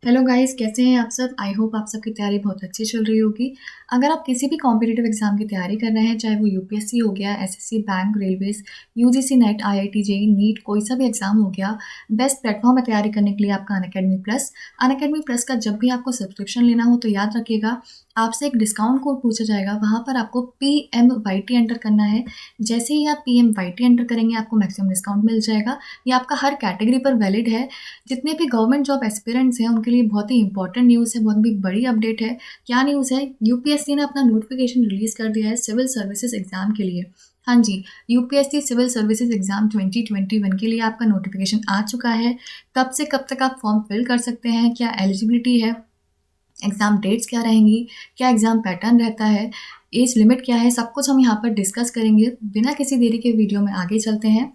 Hello guys, कैसे हैं आप सब। आई होप आप सबकी तैयारी बहुत अच्छी चल रही होगी। अगर आप किसी भी कॉम्पिटिटिव एग्जाम की तैयारी कर रहे हैं, चाहे वो यूपीएससी हो गया, SSC, bank, railways, UGC NET, IIT JEE, NEET, कोई सा भी एग्जाम हो गया, बेस्ट प्लेटफॉर्म है तैयारी करने के लिए आपका अनअकैडमी प्लस। अनअकैडमी प्लस का जब भी आपको सब्सक्रिप्शन लेना हो तो याद रखिएगा, आपसे एक डिस्काउंट कोड पूछा जाएगा। वहाँ पर आपको PMYT एंटर करना है। जैसे ही आप PMYT एंटर करेंगे, आपको मैक्सिमम डिस्काउंट मिल जाएगा। ये आपका हर कैटेगरी पर वैलिड है। जितने भी गवर्नमेंट जॉब एस्पिरेंट्स हैं उनके लिए बहुत ही इंपॉर्टेंट न्यूज़ है, बहुत भी बड़ी अपडेट है। क्या न्यूज़ है? यूपीएससी ने अपना नोटिफिकेशन रिलीज़ कर दिया है सिविल सर्विसेज एग्जाम के लिए। हाँ जी, यूपीएससी सिविल सर्विसेज एग्जाम 2021 के लिए आपका नोटिफिकेशन आ चुका है। कब से कब तक आप फॉर्म फिल कर सकते हैं, क्या एलिजिबिलिटी है, एग्ज़ाम डेट्स क्या रहेंगी, क्या एग्ज़ाम पैटर्न रहता है, एज लिमिट क्या है, सब कुछ हम यहाँ पर डिस्कस करेंगे। बिना किसी देरी के वीडियो में आगे चलते हैं।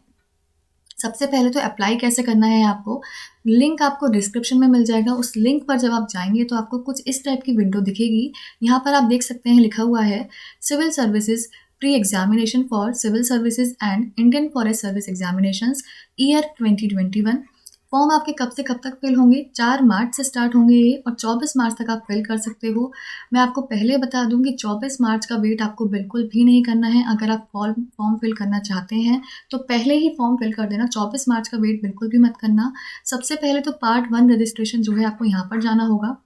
सबसे पहले तो अप्लाई कैसे करना है आपको, लिंक आपको डिस्क्रिप्शन में मिल जाएगा। उस लिंक पर जब आप जाएंगे तो आपको कुछ इस टाइप की विंडो दिखेगी। यहाँ पर आप देख सकते हैं लिखा हुआ है civil services pre examination for civil services and Indian forest service examinations year 2021। Form आपके कब से कब तक फिल होंगे? 4 मार्च से स्टार्ट होंगे ये, और 24 मार्च तक आप फिल कर सकते हो। मैं आपको पहले बता दूं कि 24 मार्च का वेट आपको बिल्कुल भी नहीं करना है। अगर आप फॉर्म फिल करना चाहते हैं तो पहले ही फॉर्म फिल कर देना। 24 मार्च का वेट बिल्कुल भी मत करना। सबसे पहले तो पार्ट 1 रजिस्ट्रेशन जो है आपको यहाँ पर जाना होगा।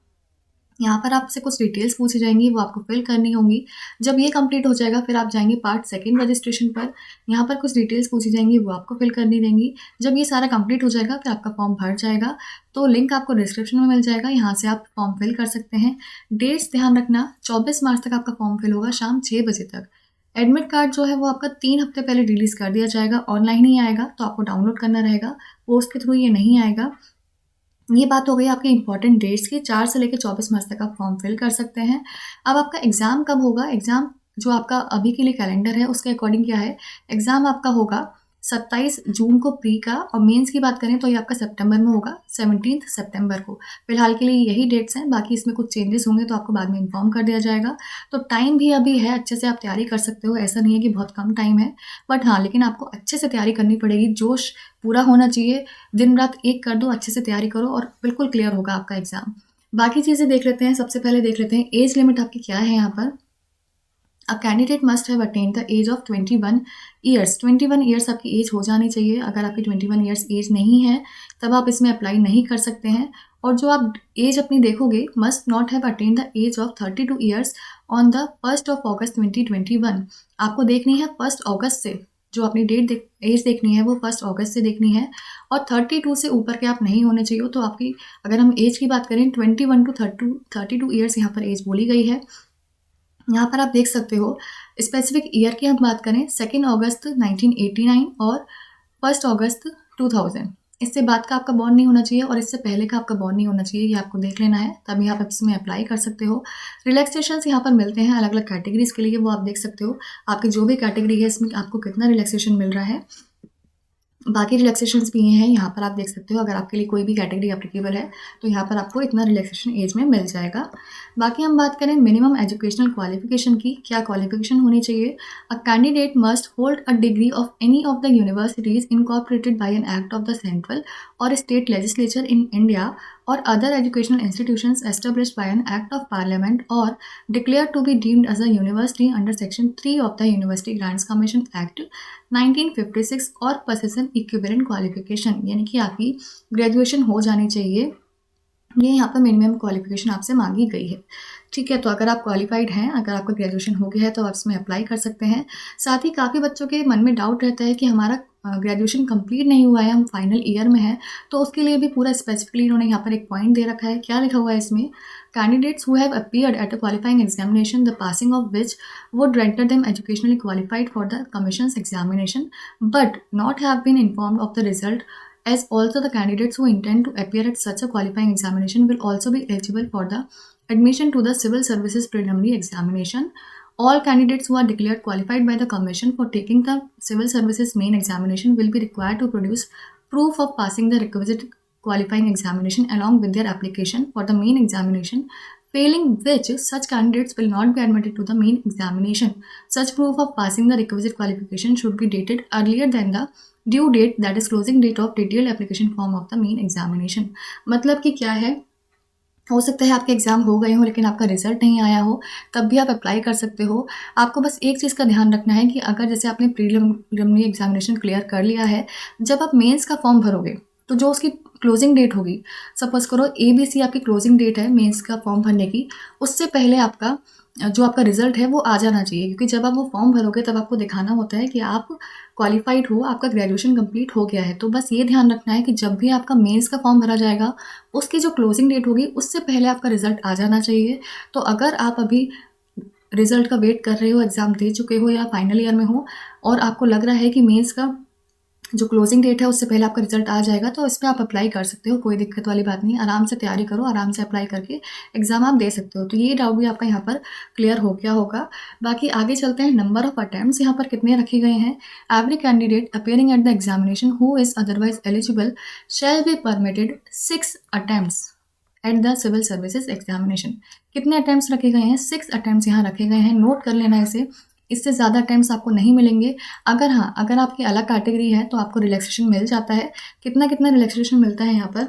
यहाँ पर आपसे कुछ डिटेल्स पूछी जाएंगी, वो आपको फिल करनी होंगी। जब ये कंप्लीट हो जाएगा फिर आप जाएंगे पार्ट 2 रजिस्ट्रेशन पर। यहाँ पर कुछ डिटेल्स पूछी जाएंगी, वो आपको फिल करनी रहेंगी। जब ये सारा कंप्लीट हो जाएगा फिर आपका फॉर्म भर जाएगा। तो लिंक आपको डिस्क्रिप्शन में मिल जाएगा, यहाँ से आप फॉर्म फिल कर सकते हैं। डेट्स ध्यान रखना, 24 मार्च तक आपका फॉर्म फिल होगा शाम 6 बजे तक। एडमिट कार्ड जो है वो आपका 3 हफ्ते पहले रिलीज़ कर दिया जाएगा। ऑनलाइन ही आएगा तो आपको डाउनलोड करना रहेगा, पोस्ट के थ्रू ये नहीं आएगा। ये बात हो गई आपके इंपॉर्टेंट डेट्स की। 4 से लेकर 24 मार्च तक आप फॉर्म फिल कर सकते हैं। अब आपका एग्ज़ाम कब होगा? एग्ज़ाम जो आपका अभी के लिए कैलेंडर है उसके अकॉर्डिंग क्या है, एग्ज़ाम आपका होगा 27 जून को प्री का, और मेंस की बात करें तो ये आपका सितंबर में होगा 17 सितंबर को। फिलहाल के लिए यही डेट्स हैं, बाकी इसमें कुछ चेंजेस होंगे तो आपको बाद में इन्फॉर्म कर दिया जाएगा। तो टाइम भी अभी है, अच्छे से आप तैयारी कर सकते हो। ऐसा नहीं है कि बहुत कम टाइम है, बट हाँ, लेकिन आपको अच्छे से तैयारी करनी पड़ेगी। जोश पूरा होना चाहिए, दिन रात एक कर दो, अच्छे से तैयारी करो और बिल्कुल क्लियर होगा आपका एग्ज़ाम। बाकी चीज़ें देख लेते हैं। सबसे पहले देख लेते हैं एज लिमिट आपकी क्या है यहाँ पर। A candidate must have attend the age of 21 years. 21 years आपकी एज हो जानी चाहिए। अगर आपकी 21 ईयर्स एज नहीं है तब आप इसमें अप्लाई नहीं कर सकते हैं। और जो आप एज अपनी देखोगे, must not have attend the age of 32 years on the 1 August 2021। आपको देखनी है 1 अगस्त से, जो अपनी एज देखनी है वो 1 अगस्त से देखनी है। और 32 से ऊपर के आप नहीं होने चाहिए। तो आपकी, अगर हम एज की बात करें, 21 टू 32 ईयर्स यहाँ पर एज बोली गई है। यहाँ पर आप देख सकते हो, स्पेसिफिक ईयर की हम बात करें 2 अगस्त 1989 और 1 अगस्त 2000। इससे बाद का आपका बॉर्न नहीं होना चाहिए और इससे पहले का आपका बॉर्न नहीं होना चाहिए, ये आपको देख लेना है, तभी आप इसमें अप्लाई कर सकते हो। रिलैक्सेशंस यहाँ पर मिलते हैं अलग अलग कैटेगरीज के लिए, वो आप देख सकते हो। आपकी जो भी कैटेगरी है इसमें आपको कितना रिलैक्सेशन मिल रहा है। बाकी रिलैक्सेशंस भी हैं, यहाँ पर आप देख सकते हो। अगर आपके लिए कोई भी कैटेगरी एप्लीकेबल है तो यहाँ पर आपको इतना रिलैक्सेशन एज में मिल जाएगा। बाकी हम बात करें मिनिमम एजुकेशनल क्वालिफिकेशन की, क्या क्वालिफिकेशन होनी चाहिए। A candidate must hold a degree of any of the universities incorporated by an act of the central or state legislature in India or other educational institutions established by an act of parliament or declared to be deemed as a university under section 3 of the University Grants Commission Act 1956 और possession equivalent qualification, यानी कि आपकी graduation हो जानी चाहिए। ये यहाँ पर मिनिमम क्वालिफिकेशन आपसे मांगी गई है। ठीक है, तो अगर आप क्वालिफाइड हैं, अगर आपका ग्रेजुएशन हो गया है तो आप इसमें अप्लाई कर सकते हैं। साथ ही काफ़ी बच्चों के मन में डाउट रहता है कि हमारा ग्रेजुएशन कंप्लीट नहीं हुआ है, हम फाइनल ईयर में हैं, तो उसके लिए भी पूरा स्पेसिफिकली इन्होंने यहाँ पर एक पॉइंट दे रखा है। क्या लिखा हुआ है इसमें? Candidates who have appeared at a qualifying examination the passing of which would render them educationally qualified for the commission's examination but not have been informed of the result, as also the candidates who intend to appear at such a qualifying examination will also be eligible for the admission to the civil services preliminary examination. All candidates who are declared qualified by the commission for taking the civil services main examination will be required to produce proof of passing the requisite qualifying examination along with their application for the main examination, failing which such candidates will not be admitted to the main examination. Such proof of passing the requisite qualification should be dated earlier than the due date, that is closing date of detailed application form of the main examination. मतलब कि क्या है, हो सकता है आपके exam हो गए हों लेकिन आपका रिज़ल्ट नहीं आया हो, तब भी आप अप्लाई कर सकते हो। आपको बस एक चीज़ का ध्यान रखना है कि अगर जैसे आपने प्रीलिमिनरी एग्ज़ामिनेशन क्लियर कर लिया है, जब आप मेंस का फॉर्म भरोगे, तो जो उसकी क्लोजिंग डेट होगी, सपोज़ करो ABC आपकी क्लोजिंग डेट है मेंस का फॉर्म भरने की, उससे पहले आपका जो आपका रिज़ल्ट है वो आ जाना चाहिए, क्योंकि जब आप वो फॉर्म भरोगे तब आपको दिखाना होता है कि आप क्वालिफ़ाइड हो, आपका ग्रेजुएशन कंप्लीट हो गया है। तो बस ये ध्यान रखना है कि जब भी आपका मेंस का फॉर्म भरा जाएगा, उसकी जो क्लोजिंग डेट होगी उससे पहले आपका रिज़ल्ट आ जाना चाहिए। तो अगर आप अभी रिज़ल्ट का वेट कर रहे हो, एग्ज़ाम दे चुके हो या फाइनल ईयर में हो और आपको लग रहा है कि मेंस का जो क्लोजिंग डेट है उससे पहले आपका रिज़ल्ट आ जाएगा, तो इस पे आप अप्लाई कर सकते हो, कोई दिक्कत वाली बात नहीं है। आराम से तैयारी करो, आराम से अप्लाई करके एग्ज़ाम आप दे सकते हो। तो ये डाउट भी आपका यहाँ पर क्लियर हो गया होगा। बाकी आगे चलते हैं, नंबर ऑफ अटेम्प्ट्स यहाँ पर कितने रखे गए हैं। Every candidate appearing at the examination who is otherwise eligible shall be permitted 6 attempts at the civil services examination. कितने अटेम्प्ट्स रखे गए हैं? 6 अटेम्प्ट्स यहाँ रखे गए हैं, नोट कर लेना इसे। इससे ज़्यादा अटेम्प्ट्स आपको नहीं मिलेंगे। अगर हाँ, अगर आपकी अलग कैटेगरी है तो आपको रिलैक्सेशन मिल जाता है। कितना कितना रिलैक्सेशन मिलता है यहाँ पर?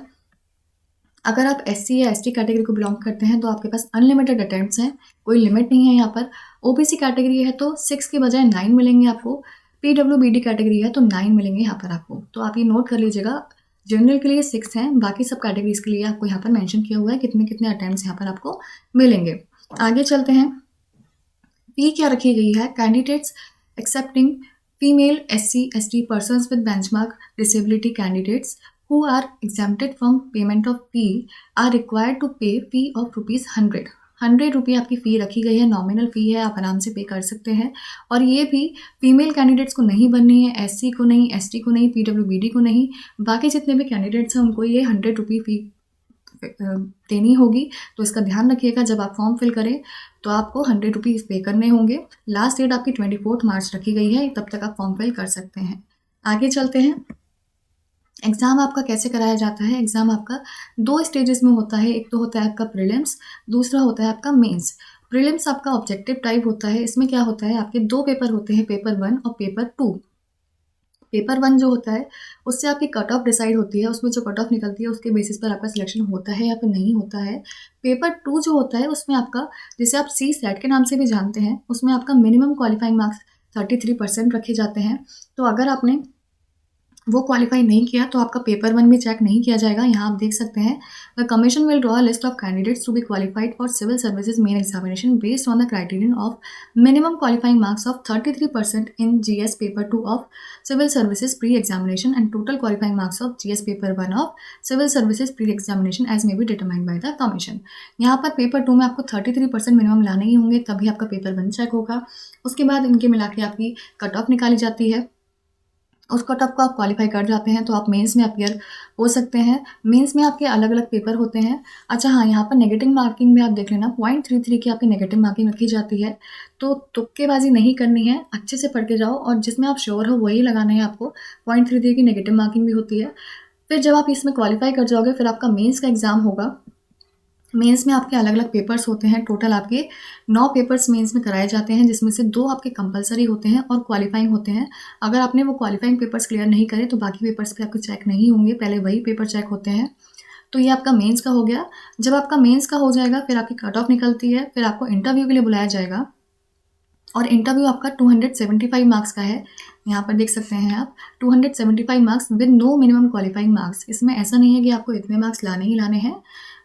अगर आप SC या ST कैटेगरी को बिलोंग करते हैं तो आपके पास अनलिमिटेड अटेम्प्ट्स हैं, कोई लिमिट नहीं है यहाँ पर। OBC कैटेगरी है तो 6 के बजाय 9 मिलेंगे आपको। PWBD कैटेगरी है तो 9 मिलेंगे यहाँ पर आपको। तो आप ये नोट कर लीजिएगा, जनरल के लिए 6 हैं, बाकी सब कैटेगरीज के लिए आपको यहाँ पर मेंशन किया हुआ है कितने कितने अटेम्प्ट्स यहाँ पर आपको मिलेंगे। आगे चलते हैं, फी क्या रखी गई है। Candidates accepting female SC ST persons with benchmark disability candidates who are exempted from payment of fee are required to pay fee of ₹100। 100 आपकी फ़ी रखी गई है, नॉमिनल फ़ी है, आप आराम से पे कर सकते हैं। और ये भी फीमेल कैंडिडेट्स को नहीं बननी है, SC को नहीं, ST को नहीं, PWBD को नहीं, बाकी जितने भी कैंडिडेट्स हैं उनको ये ₹100 फ़ी देनी होगी। तो इसका ध्यान रखिएगा, जब आप फॉर्म फिल करें तो आपको ₹100 पे करने होंगे। लास्ट डेट आपकी 24 मार्च रखी गई है, तब तक आप फॉर्म फिल कर सकते हैं। आगे चलते हैं, एग्ज़ाम आपका कैसे कराया जाता है। एग्ज़ाम आपका 2 स्टेजेस में होता है, एक तो होता है आपका प्रीलिम्स, दूसरा होता है आपका मेंस। प्रीलिम्स आपका ऑब्जेक्टिव टाइप होता है, इसमें क्या होता है, आपके 2 पेपर होते हैं, पेपर 1 और पेपर 2। पेपर 1 जो होता है उससे आपकी कट ऑफ डिसाइड होती है, उसमें जो कट ऑफ निकलती है उसके बेसिस पर आपका सिलेक्शन होता है या फिर नहीं होता है। पेपर 2 जो होता है उसमें आपका, जिसे आप CSAT के नाम से भी जानते हैं, उसमें आपका मिनिमम क्वालिफाइंग मार्क्स 33% रखे जाते हैं। तो अगर आपने वो क्वालिफाई नहीं किया तो आपका पेपर 1 भी चेक नहीं किया जाएगा। यहाँ आप देख सकते हैं, the commission will draw a list of candidates to be qualified for civil services main examination based on the criterion of minimum qualifying marks of 33% in GS paper 2 of civil services pre examination and total qualifying marks of GS paper 1 of civil services pre examination as may be determined by the commission. यहाँ पर paper 2 में आपको 33% minimum लाने ही होंगे, तभी आपका paper 1 check होगा। उसके बाद इनके मिला के आपकी कट ऑफ निकाली जाती है, उस कट ऑफ को आप क्वालिफाई कर जाते हैं तो आप मेंस में अपीयर हो सकते हैं। मेंस में आपके अलग अलग पेपर होते हैं। अच्छा हाँ, यहाँ पर नेगेटिव मार्किंग भी आप देख लेना, 0.33 की आपकी नेगेटिव मार्किंग रखी जाती है। तो तुक्केबाजी नहीं करनी है, अच्छे से पढ़ के जाओ और जिसमें आप श्योर हो वही लगाना है आपको। 0.33 की नेगेटिव मार्किंग भी होती है। फिर जब आप इसमें क्वालिफाई कर जाओगे फिर आपका मेंस का एग्ज़ाम होगा। मेंस में आपके अलग अलग पेपर्स होते हैं, टोटल आपके 9 पेपर्स मेंस में कराए जाते हैं, जिसमें से 2 आपके कंपलसरी होते हैं और क्वालिफाइंग होते हैं। अगर आपने वो क्वालिफाइंग पेपर्स क्लियर नहीं करे तो बाकी पेपर्स पे आपके चेक नहीं होंगे, पहले वही पेपर चेक होते हैं। तो ये आपका मेंस का हो गया। जब आपका मेंस का हो जाएगा फिर आपकी कट ऑफ निकलती है, फिर आपको इंटरव्यू के लिए बुलाया जाएगा और इंटरव्यू आपका 275 मार्क्स का है। यहाँ पर देख सकते हैं आप, 275 marks with no minimum qualifying marks. इसमें ऐसा नहीं है कि आपको इतने मार्क्स लाने ही लाने हैं,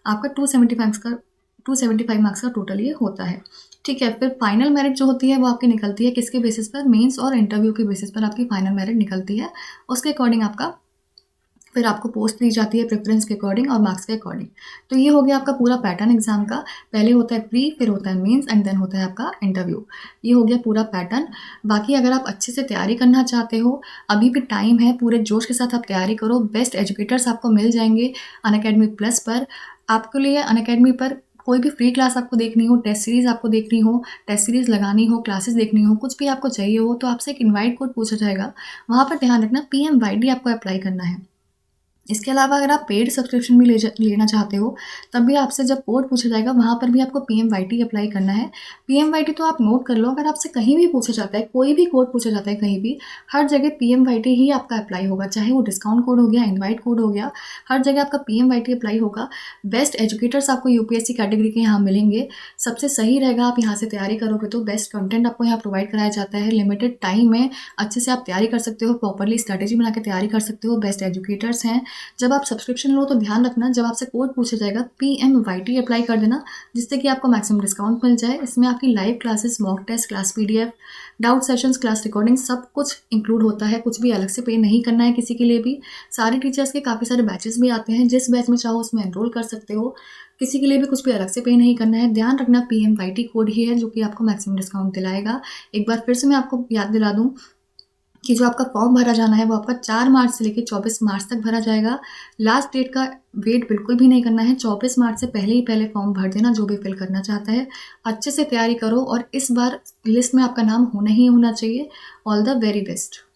आपका 275 मार्क्स का टोटल ये होता है। ठीक है, फिर फाइनल मेरिट जो होती है वो आपकी निकलती है किसके बेसिस पर, मेंस और इंटरव्यू के बेसिस पर आपकी फाइनल मेरिट निकलती है। उसके अकॉर्डिंग आपका फिर आपको पोस्ट दी जाती है प्रेफरेंस के अकॉर्डिंग और मार्क्स के अकॉर्डिंग। तो ये हो गया आपका पूरा पैटर्न एग्जाम का। पहले होता है प्री, फिर होता है मेंस एंड देन होता है आपका इंटरव्यू। ये हो गया पूरा पैटर्न। बाकी अगर आप अच्छे से तैयारी करना चाहते हो, अभी भी टाइम है, पूरे जोश के साथ आप तैयारी करो। बेस्ट एजुकेटर्स आपको मिल जाएंगे अनअकैडमी प्लस पर। आपके लिए अनअकैडमी पर कोई भी फ्री क्लास आपको देखनी हो, टेस्ट सीरीज़ आपको देखनी हो, टेस्ट सीरीज़ लगानी हो, क्लासेस देखनी हो, कुछ भी आपको चाहिए हो तो आपसे एक इनवाइट कोड पूछा जाएगा। वहाँ पर ध्यान रखना PMYD आपको अप्लाई करना है। इसके अलावा अगर आप पेड सब्सक्रिप्शन भी लेना चाहते हो, तब भी आपसे जब कोड पूछा जाएगा वहाँ पर भी आपको पीएमवाईटी अप्लाई करना है। पीएमवाईटी तो आप नोट कर लो, अगर आपसे कहीं भी पूछा जाता है, कोई भी कोड पूछा जाता है कहीं भी, हर जगह पीएमवाईटी ही आपका अप्लाई होगा, चाहे वो डिस्काउंट कोड हो गया, इनवाइट कोड हो गया, हर जगह आपका पीएमवाईटी अप्लाई होगा। बेस्ट एजुकेटर्स आपको यूपीएससी कैटेगरी के यहाँ मिलेंगे। सबसे सही रहेगा आप यहाँ से तैयारी करोगे तो बेस्ट कंटेंट आपको यहाँ प्रोवाइड कराया जाता है। लिमिटेड टाइम में अच्छे से आप तैयारी कर सकते हो, प्रॉपरली स्ट्रैटेजी बना के तैयारी कर सकते हो। बेस्ट एजुकेटर्स हैं। जब आप सब्सक्रिप्शन लो तो ध्यान रखना, जब आपसे कोड पूछा जाएगा पीएमवाईटी अप्लाई कर देना, जिससे कि आपको मैक्सिमम डिस्काउंट मिल जाए। इसमें आपकी live classes, mock test, class PDF, doubt sessions, class recording सब कुछ इंक्लूड होता है। कुछ भी अलग से पे नहीं करना है किसी के लिए भी। सारे टीचर्स के काफ़ी सारे बैचेस भी आते हैं, जिस बैच में चाहो उसमें एनरोल कर सकते हो। किसी के लिए भी कुछ भी अलग से पे नहीं करना है। ध्यान रखना पीएमवाईटी कोड ही है जो कि आपको मैक्सिमम डिस्काउंट दिलाएगा। एक बार फिर से मैं आपको याद दिला दूँ कि जो आपका फॉर्म भरा जाना है वो आपका 4 मार्च से लेकर 24 मार्च तक भरा जाएगा। लास्ट डेट का वेट बिल्कुल भी नहीं करना है। 24 मार्च से पहले ही पहले फॉर्म भर देना जो भी फिल करना चाहता है। अच्छे से तैयारी करो और इस बार लिस्ट में आपका नाम होना ही होना चाहिए। All the very best.